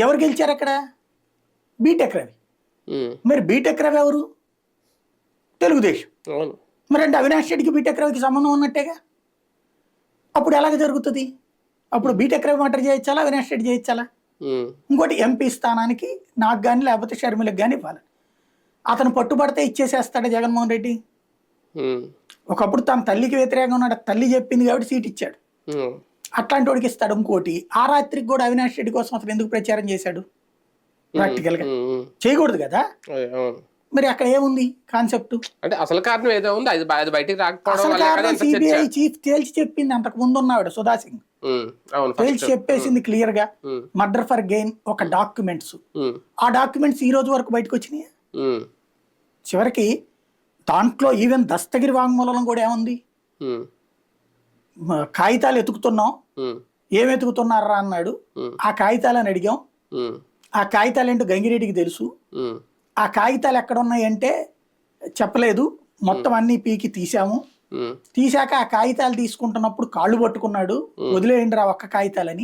ఎవరు గెలిచారు అక్కడ? బీటెక్ రవి. మరి బీటెక్ రవి ఎవరు? తెలుగుదేశం. మరి అంటే అవినాష్ రెడ్డికి బీటెక్ రవికి సంబంధం ఉన్నట్టేగా. అప్పుడు ఎలాగ జరుగుతుంది? అప్పుడు బీటెక్ రవి మటర్ చేయించాలా, అవినాష్ రెడ్డి చేయించాలా? ఇంకోటి ఎంపీ స్థానానికి నాకు కానీ లేకపోతే షర్మిలకు కానీ ఇవ్వాలి. అతను పట్టుబడితే ఇచ్చేసేస్తాడు జగన్మోహన్ రెడ్డి. ఒకప్పుడు తన తల్లికి వ్యతిరేకంగా ఉన్నాడు, తల్లి చెప్పింది కాబట్టి సీట్ ఇచ్చాడు. అట్లాంటి వాడికి ఇస్తాడు. ఇంకోటి ఆ రాత్రికి కూడా అవినాష్ రెడ్డి కోసం అతను ఎందుకు ప్రచారం చేశాడు? ప్రాక్టికల్ గా చేయకూడదు కదా. మరి అక్కడ ఏముంది కాన్సెప్ట్? అంటే అసలు కారణం ఏదో ఉంది, అది బయటికి రాకపోవడం. సిబిఐ చీఫ్ తేల్చి చెప్పింది, అంతకు ముందు ఉన్నాడు సుధా సింగ్ తేల్చి చెప్పేసింది క్లియర్ గా. మర్డర్ ఫర్ గెయిన్ ఒక డాక్యుమెంట్స్, ఆ డాక్యుమెంట్స్ ఈ రోజు వరకు బయటకు వచ్చినాయి. చివరికి దాంట్లో ఈవెన్ దస్తగిరి వాంగ్మూలం కూడా ఏముంది? కాగితాలు ఎతుకుతున్నాం, ఏం ఎతుకుతున్నారా అన్నాడు. ఆ కాగితాలని అడిగాం, ఆ కాగితాలు ఏంటో గంగిరెడ్డికి తెలుసు. ఆ కాగితాలు ఎక్కడ ఉన్నాయంటే చెప్పలేదు, మొత్తం అన్ని పీకి తీసాము. తీసాక ఆ కాగితాలు తీసుకుంటున్నప్పుడు కాళ్ళు పట్టుకున్నాడు, వదిలేయండి రా ఒక్క కాగితాలని.